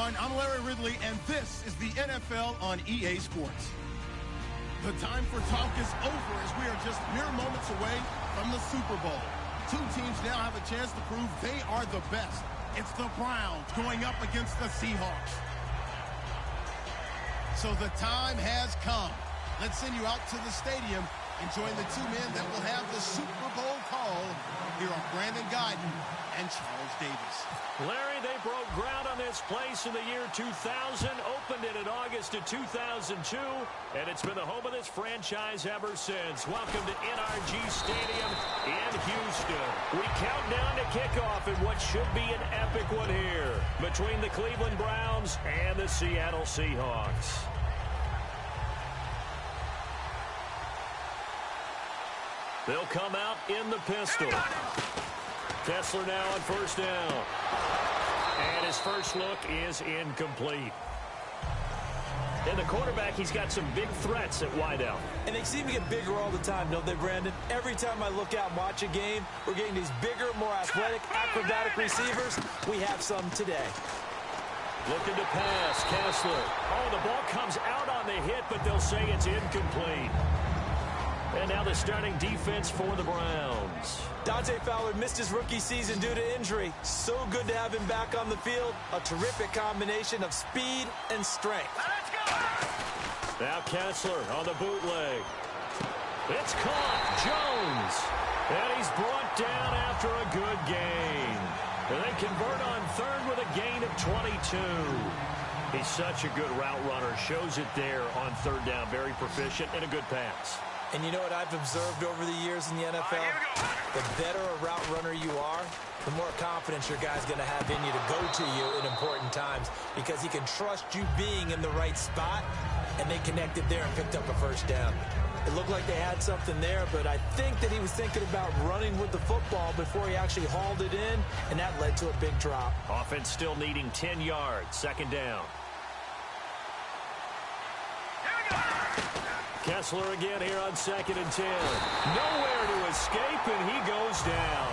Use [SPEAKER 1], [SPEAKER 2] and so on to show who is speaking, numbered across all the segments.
[SPEAKER 1] everyone. I'm Larry Ridley, and this is the NFL on EA Sports. The time for talk is over as we are just mere moments away from the Super Bowl. Two teams now have a chance to prove they are the best. It's the Browns going up against the Seahawks. So the time has come. Let's send you out to the stadium and join the two men that will have the Super Bowl call. Here are Brandon Guyton and Charles Davis.
[SPEAKER 2] Larry, they broke ground on this place in the year 2000, opened it in August of 2002, and it's been the home of this franchise ever since. Welcome to NRG Stadium in Houston. We count down to kickoff in what should be an epic one here between the Cleveland Browns and the Seattle Seahawks. They'll come out in the pistol. Kessler now on first down. And his first look is incomplete. And the quarterback, he's got some big threats at wideout.
[SPEAKER 3] And they seem to get bigger all the time, don't they, Brandon? Every time I look out and watch a game, we're getting these bigger, more athletic, acrobatic receivers. We have some today.
[SPEAKER 2] Looking to pass, Kessler. Oh, the ball comes out on the hit, but they'll say it's incomplete. And now the starting defense for the Browns.
[SPEAKER 3] Dante Fowler missed his rookie season due to injury. So good to have him back on the field. A terrific combination of speed and strength.
[SPEAKER 2] Let's go! Now Kessler on the bootleg. It's caught. Jones. And he's brought down after a good gain. And they convert on third with a gain of 22. He's such a good route runner. Shows it there on third down. Very proficient and a good pass.
[SPEAKER 3] And you know what I've observed over the years in the NFL? The better a route runner you are, the more confidence your guy's going to have in you to go to you in important times because he can trust you being in the right spot, and they connected there and picked up a first down. It looked like they had something there, but I think that he was thinking about running with the football before he actually hauled it in, and that led to a big drop.
[SPEAKER 2] Offense still needing 10 yards, second down. Kessler again here on 2nd and 10. Nowhere to escape, and he goes down.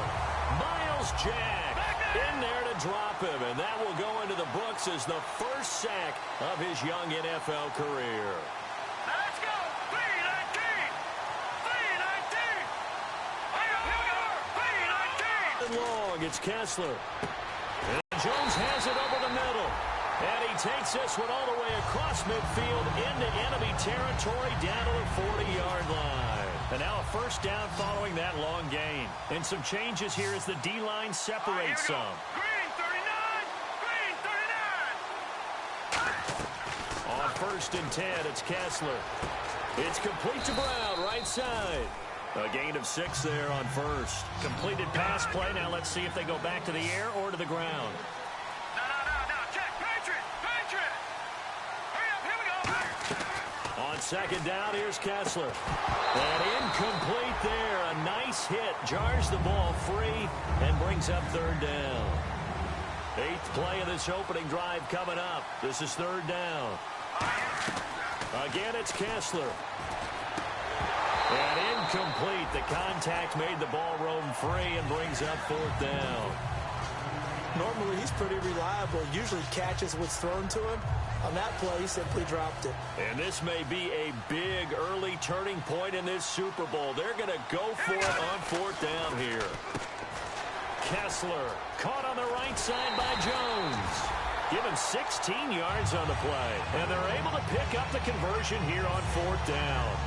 [SPEAKER 2] Myles Jack in there to drop him, and that will go into the books as the first sack of his young NFL career.
[SPEAKER 4] Let's go! 3-19! 3-19! 3-19!
[SPEAKER 2] Long, it's Kessler. And Jones has it over the middle. And he takes this one all the way across midfield into enemy territory down to the 40-yard line. And now a first down following that long gain. And some changes here as the D-line separates some.
[SPEAKER 4] Green 39! Green 39!
[SPEAKER 2] On 1st and 10, it's Kessler. It's complete to Brown, right side. A gain of 6 there on first. Completed pass play. Now let's see if they go back to the air or to the ground. On 2nd down, here's Kessler. And incomplete there. A nice hit. Jars the ball free and brings up 3rd down. 8th play of this opening drive coming up. This is 3rd down. Again, it's Kessler. And incomplete. The contact made the ball roam free and brings up 4th down.
[SPEAKER 3] Normally, he's pretty reliable. Usually catches what's thrown to him. On that play, he simply dropped it.
[SPEAKER 2] And this may be a big early turning point in this Super Bowl. They're going to go for it on 4th down here. Kessler caught on the right side by Jones. Give him 16 yards on the play. And they're able to pick up the conversion here on 4th down.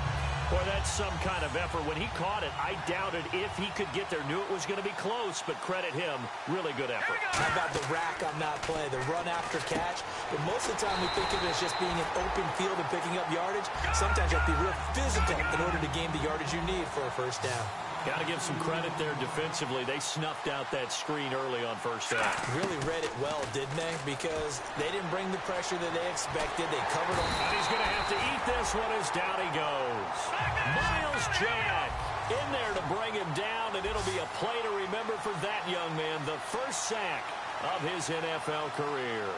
[SPEAKER 2] Boy, that's some kind of effort. When he caught it, I doubted if he could get there. Knew it was going to be close, but credit him. Really good effort.
[SPEAKER 3] How about the rack on that play, the run after catch? But most of the time we think of it as just being an open field and picking up yardage. Sometimes you have to be real physical in order to gain the yardage you need for a first down.
[SPEAKER 2] Got to give some credit there defensively. They snuffed out that screen early on first down.
[SPEAKER 3] Really read it well, didn't they? Because they didn't bring the pressure that they expected. They covered him.
[SPEAKER 2] And he's going to have to eat this one as down he goes. Myles Jack in there to bring him down, and it'll be a play to remember for that young man. The first sack of his NFL career.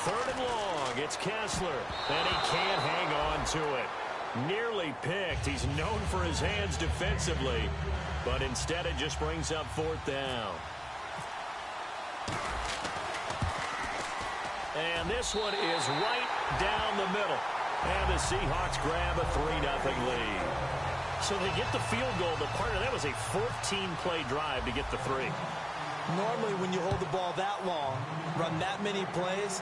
[SPEAKER 2] 3rd and long. It's Kessler, and he can't hang on to it. Nearly picked. He's known for his hands defensively, but instead it just brings up 4th down. And this one is right down the middle. And the Seahawks grab a 3-0 lead. So they get the field goal. The partner, that was a 14-play drive to get the 3.
[SPEAKER 3] Normally, when you hold the ball that long, run that many plays,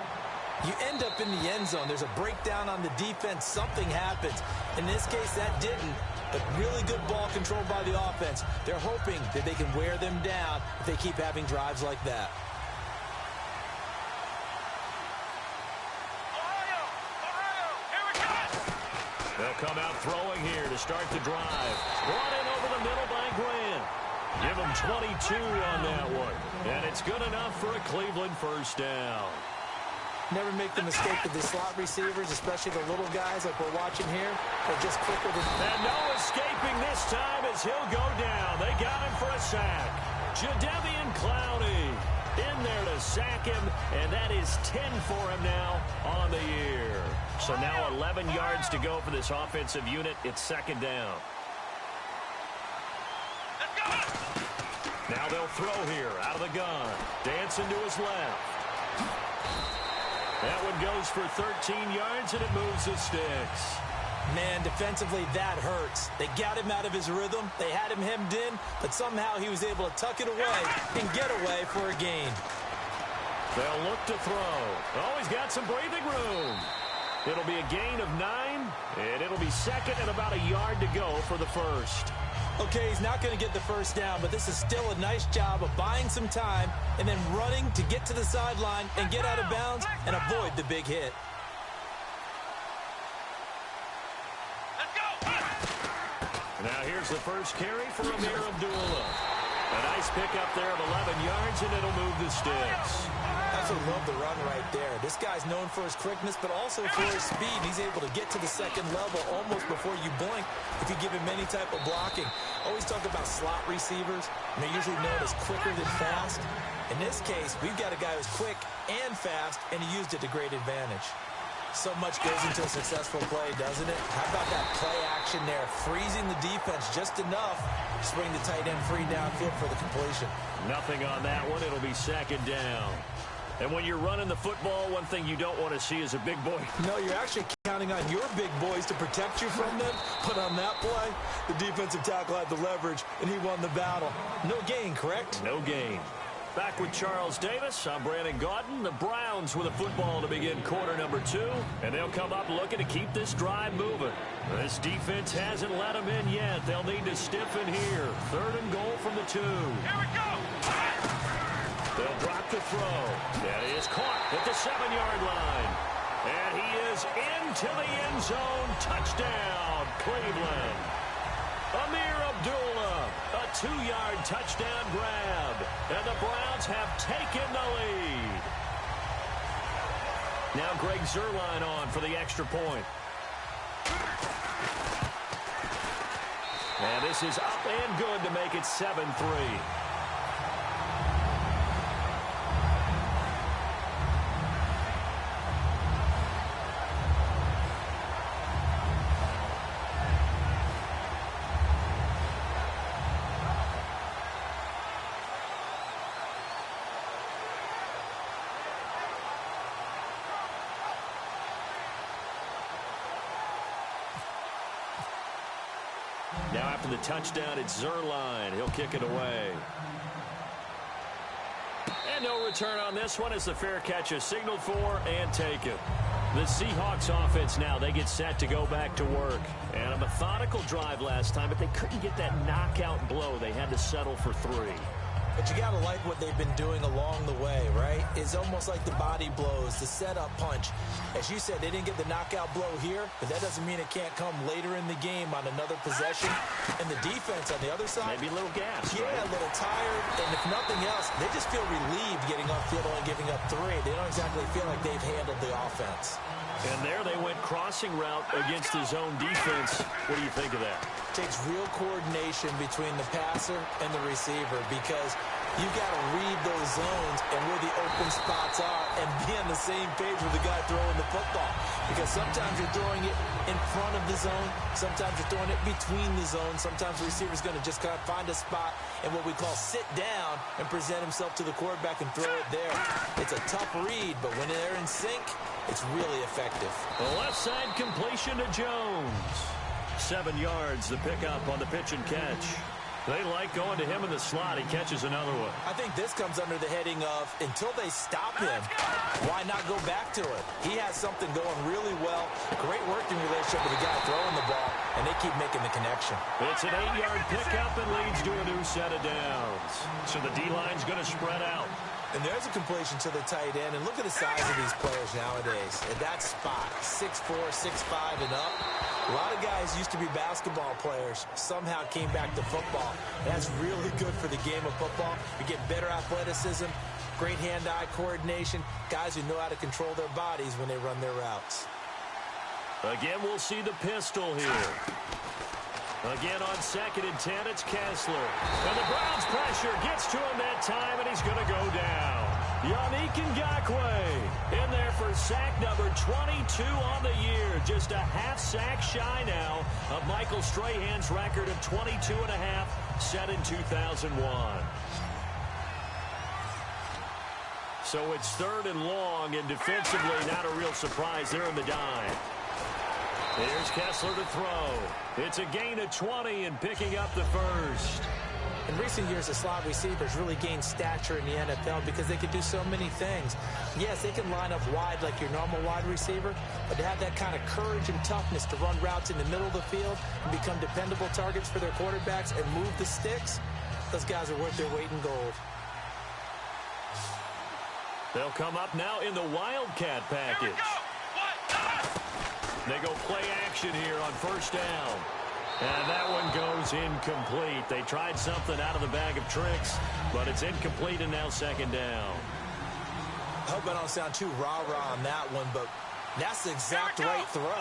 [SPEAKER 3] you end up in the end zone. There's a breakdown on the defense. Something happens. In this case, that didn't. But really good ball control by the offense. They're hoping that they can wear them down if they keep having drives like that.
[SPEAKER 2] They'll come out throwing here to start the drive. Brought in over the middle by Grant. Give him 22 on that one. And it's good enough for a Cleveland first down.
[SPEAKER 3] Never make the mistake of the slot receivers, especially the little guys like we're watching here. They're just quicker than...
[SPEAKER 2] And no escaping this time as he'll go down. They got him for a sack. Jadeveon Clowney in there to sack him, and that is 10 for him now on the year. So now 11 yards to go for this offensive unit. It's second down. Now they'll throw here out of the gun. Dancing to his left. That one goes for 13 yards, and it moves the sticks.
[SPEAKER 3] Man, defensively, that hurts. They got him out of his rhythm. They had him hemmed in, but somehow he was able to tuck it away and get away for a gain.
[SPEAKER 2] They'll look to throw. Oh, he's got some breathing room. It'll be a gain of 9, and it'll be second and about a yard to go for the first.
[SPEAKER 3] Okay, he's not going to get the first down, but this is still a nice job of buying some time and then running to get to the sideline and get out of bounds and avoid the big hit.
[SPEAKER 2] Now here's the first carry for Amir Abdullah. A nice pickup there of 11 yards, and it'll move the sticks.
[SPEAKER 3] Absolutely love the run right there. This guy's known for his quickness, but also for his speed. He's able to get to the second level almost before you blink if you give him any type of blocking. Always talk about slot receivers, and they're usually known as quicker than fast. In this case, we've got a guy who's quick and fast, and he used it to great advantage. So much goes into a successful play, doesn't it? How about that play action there? Freezing the defense just enough to bring the tight end free downfield for the completion.
[SPEAKER 2] Nothing on that one. It'll be second down. And when you're running the football, one thing you don't want to see is a big boy.
[SPEAKER 3] No, you're actually counting on your big boys to protect you from them. But on that play, the defensive tackle had the leverage, and he won the battle. No gain, correct?
[SPEAKER 2] No gain. Back with Charles Davis, I'm Brandon Gaudin. The Browns with a football to begin quarter number 2, and they'll come up looking to keep this drive moving. This defense hasn't let them in yet. They'll need to stiffen here. 3rd and goal from the 2.
[SPEAKER 4] Here we go!
[SPEAKER 2] They'll drop the throw. That is caught at the 7-yard line. And he is into the end zone. Touchdown, Cleveland. Amir Abdullah, a 2-yard touchdown grab. And the Browns have taken the lead. Now Greg Zuerlein on for the extra point. And this is up and good to make it 7-3. Now after the touchdown, it's Zuerlein. He'll kick it away. And no return on this one as the fair catch is signaled for and taken. The Seahawks offense now, they get set to go back to work. And a methodical drive last time, but they couldn't get that knockout blow. They had to settle for 3.
[SPEAKER 3] But you got to like what they've been doing along the way, right? It's almost like the body blows, the setup punch. As you said, they didn't get the knockout blow here, but that doesn't mean it can't come later in the game on another possession. And the defense on the other side,
[SPEAKER 2] maybe a little gas.
[SPEAKER 3] Yeah, right? A little tired. And if nothing else, they just feel relieved getting upfield and giving up 3. They don't exactly feel like they've handled the offense.
[SPEAKER 2] And there they went crossing route against the zone defense. What do you think of that?
[SPEAKER 3] Takes real coordination between the passer and the receiver because You got to read those zones and where the open spots are and be on the same page with the guy throwing the football. Because sometimes you're throwing it in front of the zone. Sometimes you're throwing it between the zones. Sometimes the receiver's going to just kind of find a spot and what we call sit down and present himself to the quarterback and throw it there. It's a tough read, but when they're in sync, it's really effective.
[SPEAKER 2] The left side completion to Jones. 7 yards, the pickup on the pitch and catch. They like going to him in the slot. He catches another one.
[SPEAKER 3] I think this comes under the heading of until they stop him, why not go back to it? He has something going really well. Great working relationship with the guy throwing the ball, and they keep making the connection.
[SPEAKER 2] It's an 8-yard pickup and leads to a new set of downs. So the D-line's going to spread out.
[SPEAKER 3] And there's a completion to the tight end. And look at the size of these players nowadays. At that spot, 6'4", 6'5", and up. A lot of guys used to be basketball players, somehow came back to football. That's really good for the game of football. You get better athleticism, great hand-eye coordination, guys who know how to control their bodies when they run their routes.
[SPEAKER 2] Again, we'll see the pistol here. Again on 2nd and 10, it's Kessler. And the Browns pressure gets to him that time, and he's going to go down. Yannick Ngakoue in there for sack number 22 on the year. Just a half sack shy now of Michael Strahan's record of 22.5 set in 2001. So it's 3rd and long, and defensively not a real surprise there in the dime. Here's Kessler to throw. It's a gain of 20 and picking up the first.
[SPEAKER 3] In recent years, the slot receivers really gained stature in the NFL because they can do so many things. Yes, they can line up wide like your normal wide receiver, but to have that kind of courage and toughness to run routes in the middle of the field and become dependable targets for their quarterbacks and move the sticks, those guys are worth their weight in gold.
[SPEAKER 2] They'll come up now in the Wildcat package. They go play action here on 1st down. And that one goes incomplete. They tried something out of the bag of tricks, but it's incomplete and now 2nd down.
[SPEAKER 3] I hope I don't sound too rah-rah on that one, but that's the exact right throw.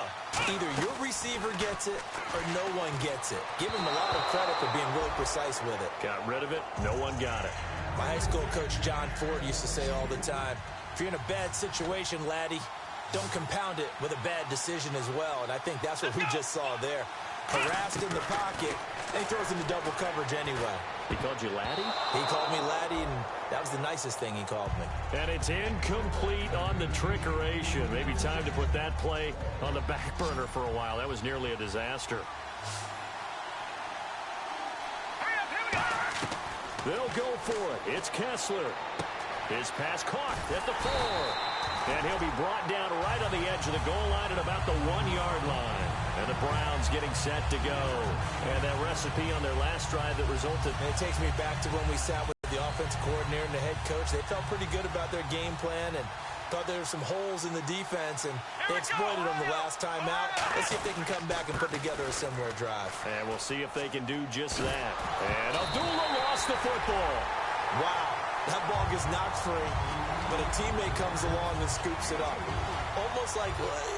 [SPEAKER 3] Either your receiver gets it or no one gets it. Give him a lot of credit for being really precise with it.
[SPEAKER 2] Got rid of it. No one got it.
[SPEAKER 3] My high school coach, John Ford, used to say all the time, if you're in a bad situation, laddie, don't compound it with a bad decision as well. And I think that's what we just saw there. Harassed in the pocket, and he throws into double coverage anyway.
[SPEAKER 2] He called you laddie?
[SPEAKER 3] He called me laddie, and that was the nicest thing he called me.
[SPEAKER 2] And it's incomplete on the trickeration. Maybe time to put that play on the back burner for a while. That was nearly a disaster. They'll go for it. It's Kessler. His pass caught at the 4. And he'll be brought down right on the edge of the goal line at about the 1-yard line. And the Browns getting set to go. And that recipe on their last drive that resulted.
[SPEAKER 3] And it takes me back to when we sat with the offensive coordinator and the head coach. They felt pretty good about their game plan and thought there were some holes in the defense, and they exploited them the last time out. Let's see if they can come back and put together a similar drive.
[SPEAKER 2] And we'll see if they can do just that. And Abdullah lost the football.
[SPEAKER 3] Wow, that ball gets knocked free, but a teammate comes along and scoops it up.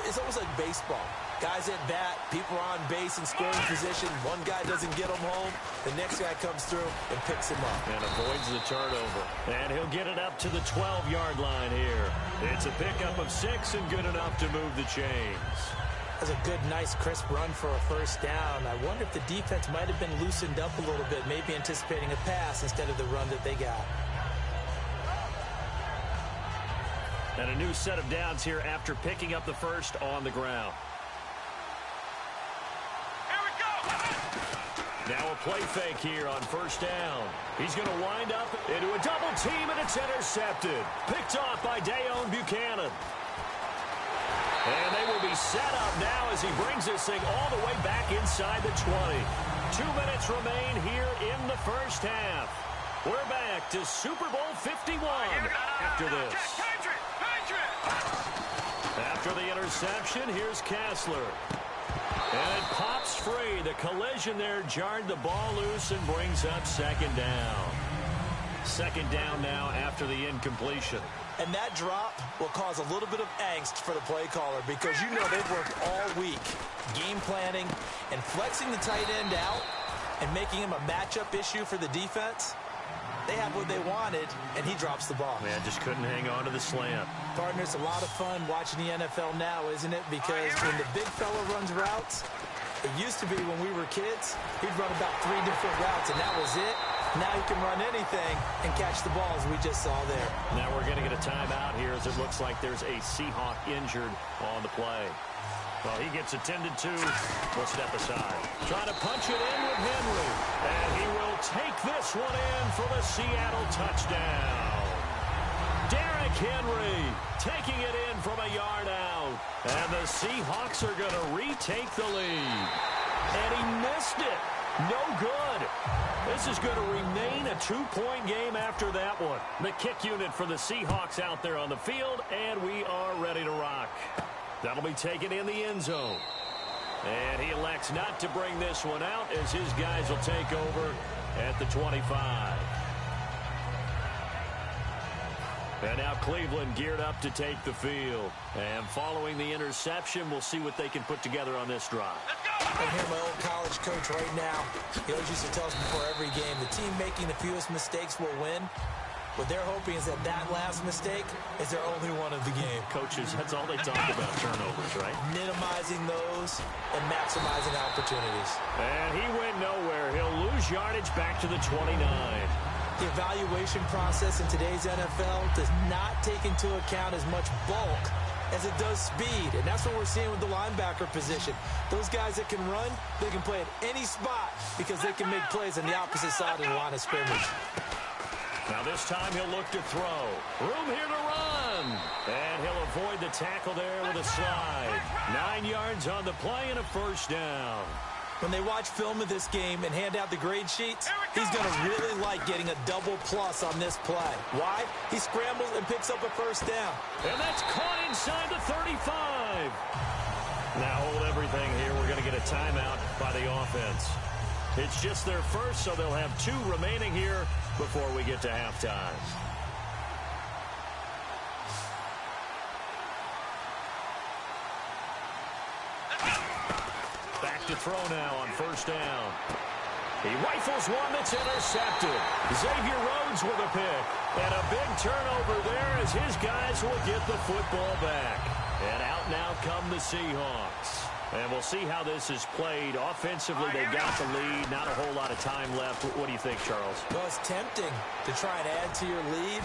[SPEAKER 3] It's almost like baseball. Guys at bat, people are on base in scoring position. One guy doesn't get him home. The next guy comes through and picks him up.
[SPEAKER 2] And avoids the turnover. And he'll get it up to the 12-yard line here. It's a pickup of 6 and good enough to move the chains.
[SPEAKER 3] That's a good, nice, crisp run for a 1st down. I wonder if the defense might have been loosened up a little bit, maybe anticipating a pass instead of the run that they got.
[SPEAKER 2] And a new set of downs here after picking up the first on the ground. Now a play fake here on 1st down. He's going to wind up into a double team, and it's intercepted. Picked off by Dayon Buchanan. And they will be set up now as he brings this thing all the way back inside the 20. 2 minutes remain here in the 1st half. We're back to Super Bowl 51 after this. After the interception, here's Kessler. And it pops free. The collision there jarred the ball loose and brings up 2nd down. 2nd down now after the incompletion.
[SPEAKER 3] And that drop will cause a little bit of angst for the play caller because you know they've worked all week game planning and flexing the tight end out and making him a matchup issue for the defense. They have what they wanted, and he drops the ball.
[SPEAKER 2] Man, just couldn't hang on to the slant.
[SPEAKER 3] Partner, it's a lot of fun watching the NFL now, isn't it? Because when the big fella runs routes, it used to be when we were kids, he'd run about 3 different routes, and that was it. Now he can run anything and catch the ball, as we just saw there.
[SPEAKER 2] Now we're going to get a timeout here as it looks like there's a Seahawk injured on the play. Well, he gets attended to. We'll step aside. Trying to punch it in with Henry. And he will take this one in for the Seattle touchdown. Derrick Henry taking it in from a yard out. And the Seahawks are going to retake the lead. And he missed it. No good. This is going to remain a 2-point game after that one. The kick unit for the Seahawks out there on the field, and we are ready to rock. That'll be taken in the end zone. And he elects not to bring this one out as his guys will take over at the 25. And now Cleveland geared up to take the field. And following the interception, we'll see what they can put together on this drive.
[SPEAKER 3] I hear my old college coach right now. He always used to tell us before every game, the team making the fewest mistakes will win. What they're hoping is that that last mistake is their only one of the game.
[SPEAKER 2] Coaches, that's all they talk about, turnovers, right?
[SPEAKER 3] Minimizing those and maximizing opportunities.
[SPEAKER 2] And he went nowhere. He'll lose yardage back to the 29.
[SPEAKER 3] The evaluation process in today's NFL does not take into account as much bulk as it does speed. And that's what we're seeing with the linebacker position. Those guys that can run, they can play at any spot because they can make plays on the opposite side of the line of scrimmage.
[SPEAKER 2] Now this time he'll look to throw. Room here to run. And he'll avoid the tackle there with a slide. 9 yards on the play and a first down.
[SPEAKER 3] When they watch film of this game and hand out the grade sheets, he's going to really like getting a double plus on this play. Why? He scrambles and picks up a first down.
[SPEAKER 2] And that's caught inside the 35. Now hold everything here. We're going to get a timeout by the offense. It's just their first, so they'll have 2 remaining here before we get to halftime. Back to throw now on first down. He rifles one that's intercepted. Xavier Rhodes with a pick. And a big turnover there as his guys will get the football back. And out now come the Seahawks. And we'll see how this is played. Offensively, they got the lead. Not a whole lot of time left. What do you think, Charles?
[SPEAKER 3] Well, it's tempting to try and add to your lead,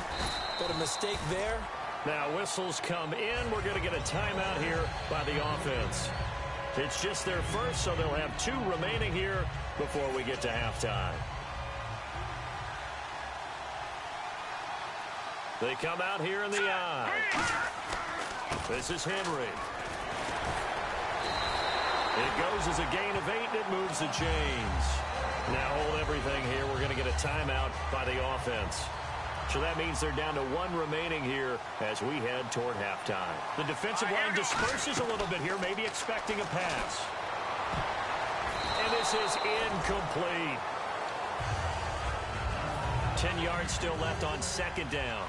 [SPEAKER 3] but a mistake there.
[SPEAKER 2] Now whistles come in. We're going to get a timeout here by the offense. It's just their first, so they'll have 2 remaining here before we get to halftime. They come out here in the eye. This is Henry. It goes as a gain of 8, and it moves the chains. Now hold everything here. We're going to get a timeout by the offense. So that means they're down to 1 remaining here as we head toward halftime. The defensive line disperses a little bit here, maybe expecting a pass. And this is incomplete. 10 yards still left on second down.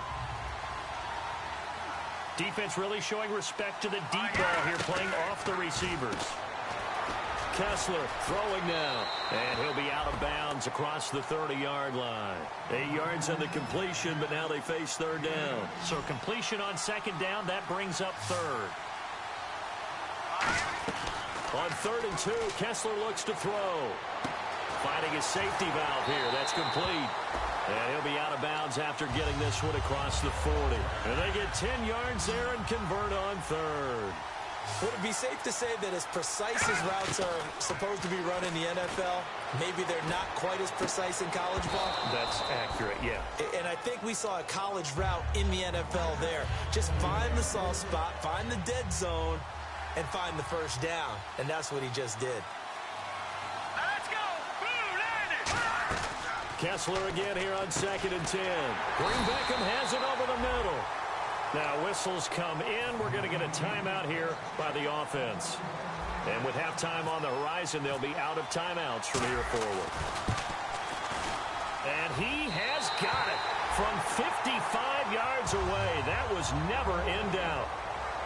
[SPEAKER 2] Defense really showing respect to the deep ball here, playing off the receivers. Kessler throwing now, and he'll be out of bounds across the 30-yard line. 8 yards on the completion, but now they face third down. So completion on second down, that brings up third. On 3rd and 2, Kessler looks to throw. Finding his safety valve here, that's complete. And he'll be out of bounds after getting this one across the 40. And they get 10 yards there and convert on third.
[SPEAKER 3] Would it be safe to say that as precise as routes are supposed to be run in the NFL, maybe they're not quite as precise in college ball?
[SPEAKER 2] That's accurate, yeah.
[SPEAKER 3] And I think we saw a college route in the NFL there. Just find the soft spot, find the dead zone, and find the first down. And that's what he just did.
[SPEAKER 4] Let's go!
[SPEAKER 2] Kessler again here on 2nd and 10. Green Beckham has it over the middle. Now whistles come in. We're going to get a timeout here by the offense. And with halftime on the horizon, they'll be out of timeouts from here forward. And he has got it from 55 yards away. That was never in doubt.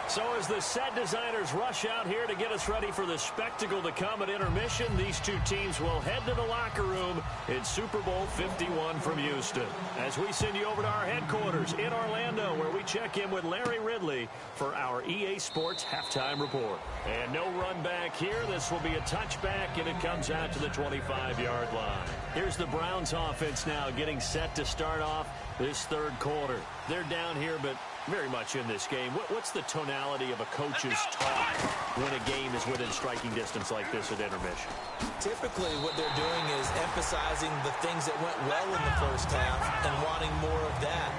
[SPEAKER 2] So as the set designers rush out here to get us ready for the spectacle to come at intermission, these two teams will head to the locker room in Super Bowl 51 from Houston. As we send you over to our headquarters in Orlando, where we check in with Larry Ridley for our EA Sports Halftime Report. And no run back here. This will be a touchback, and it comes out to the 25-yard line. Here's the Browns offense now getting set to start off this third quarter. They're down here, but very much in this game. What's the tonality of a coach's talk when a game is within striking distance like this at intermission?
[SPEAKER 3] Typically, what they're doing is emphasizing the things that went well in the first half and wanting more of that.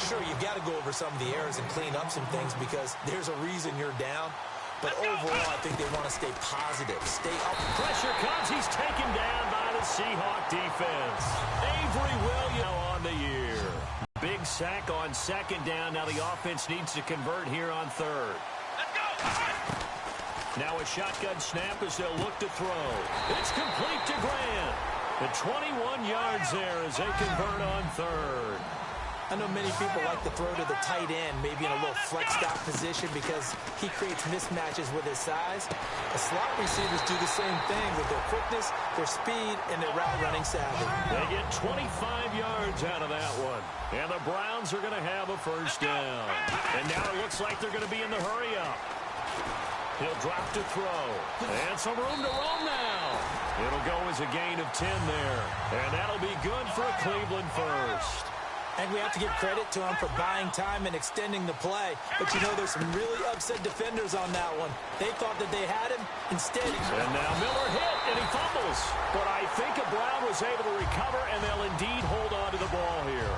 [SPEAKER 3] Sure, you've got to go over some of the errors and clean up some things because there's a reason you're down. But overall, I think they want to stay positive, stay up.
[SPEAKER 2] Pressure comes. He's taken down by the Seahawk defense. Avery Williams on the year. Big sack on second down. Now the offense needs to convert here on third.
[SPEAKER 4] Let's go.
[SPEAKER 2] Now a shotgun snap as they'll look to throw. It's complete to Grant. The 21 yards there as they convert on third.
[SPEAKER 3] I know many people like to throw to the tight end, maybe in a little flexed out position because he creates mismatches with his size. The slot receivers do the same thing with their quickness, their speed, and their route running savvy.
[SPEAKER 2] They get 25 yards out of that one. And the Browns are going to have a first down. And now it looks like they're going to be in the hurry up. He'll drop to throw. And some room to roam now. It'll go as a gain of 10 there. And that'll be good for a Cleveland first.
[SPEAKER 3] And we have to give credit to him for buying time and extending the play. But, you know, there's some really upset defenders on that one. They thought that they had him. Instead,
[SPEAKER 2] and now Miller hit, and he fumbles. But I think Brown was able to recover, and they'll indeed hold on to the ball here.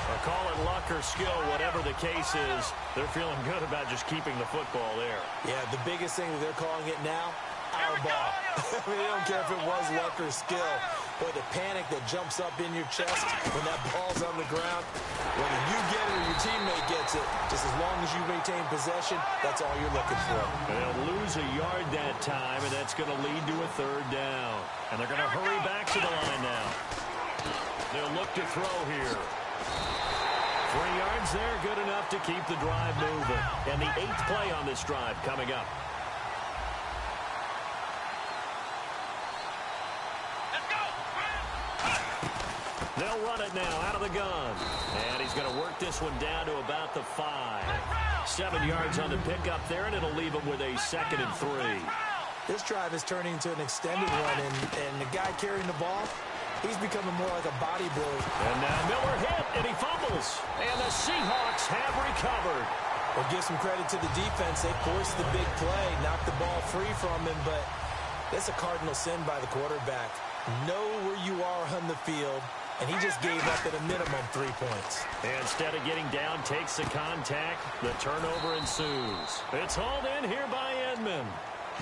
[SPEAKER 2] Or call it luck or skill, whatever the case is. They're feeling good about just keeping the football there.
[SPEAKER 3] Yeah, the biggest thing that they're calling it now, our ball. I mean, they don't care if it was luck or skill. But the panic that jumps up in your chest when that ball's on the ground, whether you get it or your teammate gets it, just as long as you maintain possession, that's all you're looking for.
[SPEAKER 2] They'll lose a yard that time, and that's going to lead to a third down. And they're going to hurry back to the line now. They'll look to throw here. 3 yards there, good enough to keep the drive moving. And the 8th play on this drive coming up. They'll run it now out of the gun. And he's going to work this one down to about the 5. 7 yards on the pickup there, and it'll leave him with a 2nd and 3.
[SPEAKER 3] This drive is turning into an extended run, and the guy carrying the ball, he's becoming more like a body blow.
[SPEAKER 2] And now Miller hit, and he fumbles. And the Seahawks have recovered.
[SPEAKER 3] We'll give some credit to the defense. They forced the big play, knocked the ball free from him, but that's a cardinal sin by the quarterback. Know where you are on the field. And he just gave up at a minimum 3 points.
[SPEAKER 2] Instead of getting down, takes the contact. The turnover ensues. It's hauled in here by Edmond.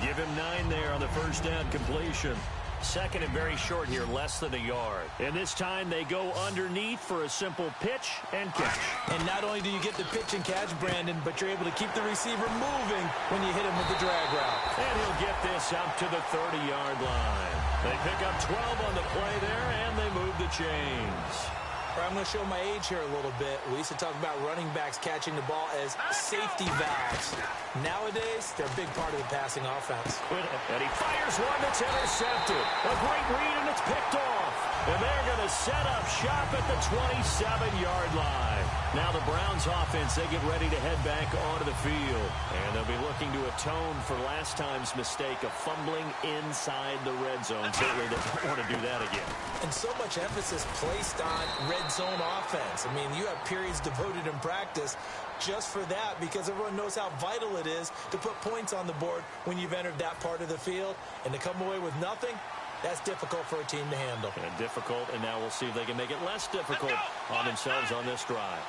[SPEAKER 2] Give him 9 there on the first down completion. 2nd and very short here, less than a yard. And this time they go underneath for a simple pitch and catch.
[SPEAKER 3] And not only do you get the pitch and catch, Brandon, but you're able to keep the receiver moving when you hit him with the drag route.
[SPEAKER 2] And he'll get this up to the 30-yard line. They pick up 12 on the play there, and they move the chains.
[SPEAKER 3] I'm going to show my age here a little bit. We used to talk about running backs catching the ball as safety valves. Nowadays, they're a big part of the passing offense.
[SPEAKER 2] And he fires one that's intercepted. A great read, and it's picked off. And they're going to set up shop at the 27-yard line. Now the Browns offense, they get ready to head back onto the field. And they'll be looking to atone for last time's mistake of fumbling inside the red zone. Certainly they don't want to do that again.
[SPEAKER 3] And so much emphasis placed on red zone offense. I mean, you have periods devoted in practice just for that because everyone knows how vital it is to put points on the board when you've entered that part of the field. And to come away with nothing, that's difficult for a team to handle.
[SPEAKER 2] And difficult, and now we'll see if they can make it less difficult on themselves on this drive.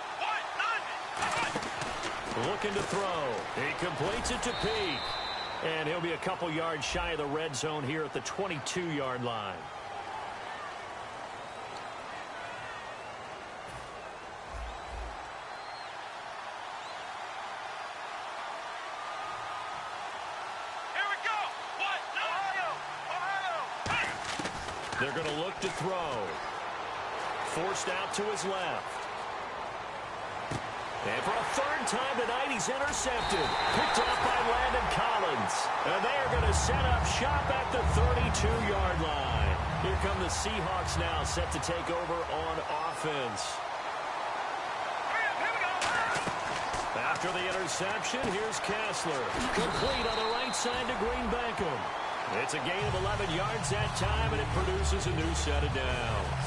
[SPEAKER 2] Looking to throw. He completes it to Peak. And he'll be a couple yards shy of the red zone here at the 22-yard line. They're going to look to throw. Forced out to his left. And for a third time tonight, he's intercepted. Picked up by Landon Collins. And they are going to set up shop at the 32-yard line. Here come the Seahawks now, set to take over on offense. After the interception, here's Kessler. Complete on the right side to Greenbackham. It's a gain of 11 yards that time, and it produces a new set of downs.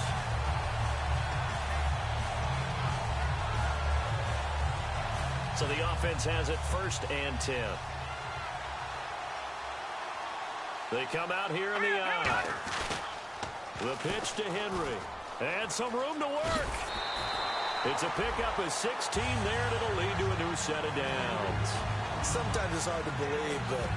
[SPEAKER 2] So the offense has it 1st and 10. They come out here in the eye. The pitch to Henry. And some room to work. It's a pickup of 16 there, and it'll lead to a new set of downs.
[SPEAKER 3] Sometimes it's hard to believe, but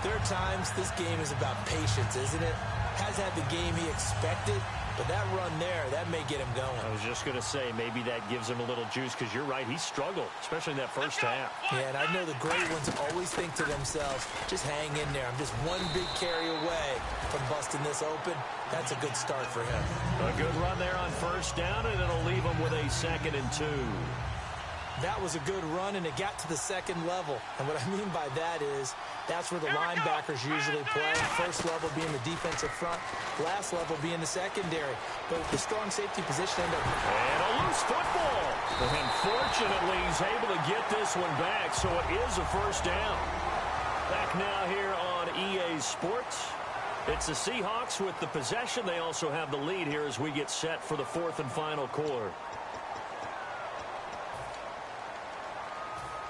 [SPEAKER 3] there are times this game is about patience, isn't it? Has had the game he expected, but that run there, that may get him going.
[SPEAKER 2] I was just going to say, maybe that gives him a little juice, because you're right, he struggled, especially in that first half.
[SPEAKER 3] Yeah, and I know the great ones always think to themselves, just hang in there. I'm just one big carry away from busting this open. That's a good start for him.
[SPEAKER 2] A good run there on 1st down, and it'll leave him with a 2nd and 2.
[SPEAKER 3] That was a good run, and it got to the 2nd level. And what I mean by that is that's where the linebackers usually play. First level being the defensive front, last level being the secondary. But the strong safety position ended up...
[SPEAKER 2] And a loose football. And fortunately, he's able to get this one back, so it is a 1st down. Back now here on EA Sports. It's the Seahawks with the possession. They also have the lead here as we get set for the 4th and final quarter.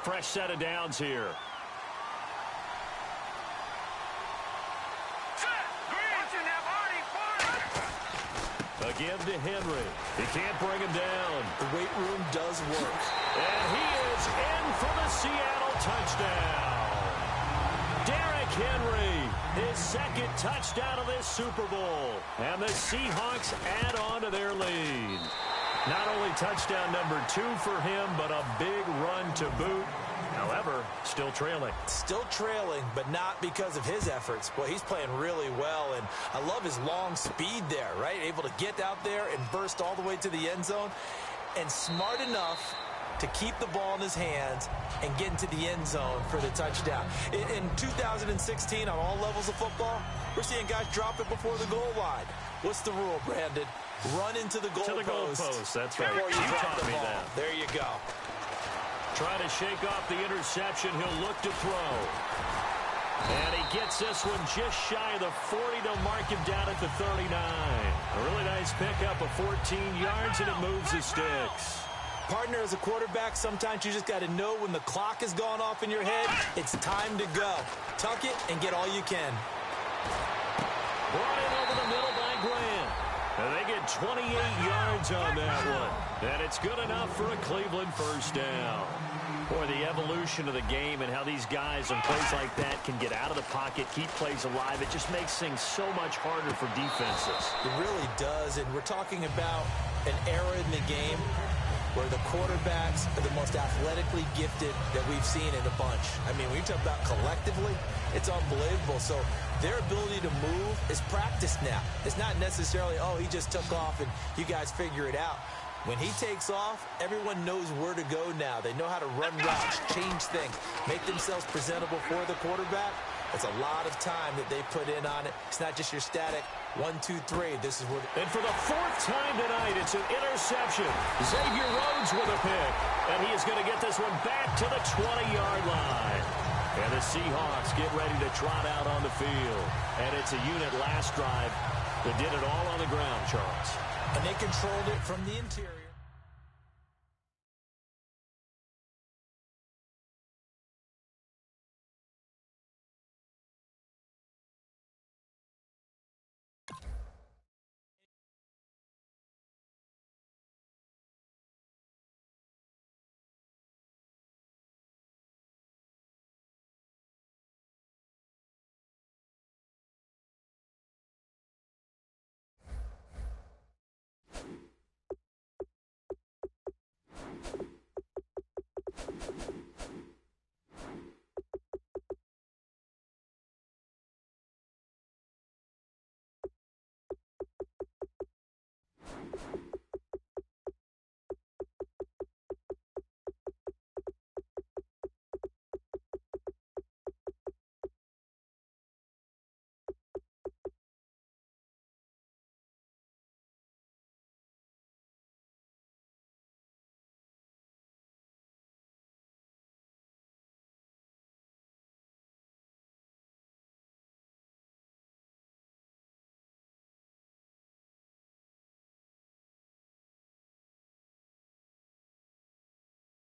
[SPEAKER 2] Fresh set of downs here. Again to Henry. He can't bring him down.
[SPEAKER 3] The weight room does work.
[SPEAKER 2] And he is in for the Seattle touchdown. Derrick Henry, his 2nd touchdown of this Super Bowl. And the Seahawks add on to their lead. Not only touchdown number 2 for him, but a big run to boot. However, still trailing.
[SPEAKER 3] Still trailing, but not because of his efforts. Well, he's playing really well, and I love his long speed there, right? Able to get out there and burst all the way to the end zone, and smart enough to keep the ball in his hands and get into the end zone for the touchdown. In 2016, on all levels of football, we're seeing guys drop it before the goal line. What's the rule, Brandon? Run into the goal post.
[SPEAKER 2] To the goal post, that's right.
[SPEAKER 3] Before you
[SPEAKER 2] taught me
[SPEAKER 3] ball.
[SPEAKER 2] that.
[SPEAKER 3] There you go.
[SPEAKER 2] Trying to shake off the interception. He'll look to throw. And he gets this one just shy of the 40. They'll mark him down at the 39. A really nice pickup of 14 yards, and it moves the sticks.
[SPEAKER 3] Partner, as a quarterback, sometimes you just got to know when the clock has gone off in your head, it's time to go. Tuck it and get all you can.
[SPEAKER 2] Brought in over the middle by Grant. And they get 28 yards on that one. And it's good enough for a Cleveland 1st down. Boy, the evolution of the game and how these guys on plays like that can get out of the pocket, keep plays alive, it just makes things so much harder for defenses.
[SPEAKER 3] It really does, and we're talking about an era in the game where the quarterbacks are the most athletically gifted that we've seen in a bunch. I mean, when you talk about collectively, it's unbelievable. So their ability to move is practiced now. It's not necessarily, oh, he just took off and you guys figure it out. When he takes off, everyone knows where to go now. They know how to run routes, change things, make themselves presentable for the quarterback. It's a lot of time that they put in on it. It's not just your static 1, 2, 3. This is what.
[SPEAKER 2] And for the 4th time tonight, it's an interception. Xavier Rhodes with a pick. And he is going to get this one back to the 20-yard line. And the Seahawks get ready to trot out on the field. And it's a unit last drive that did it all on the ground, Charles.
[SPEAKER 3] And they controlled it from the interior.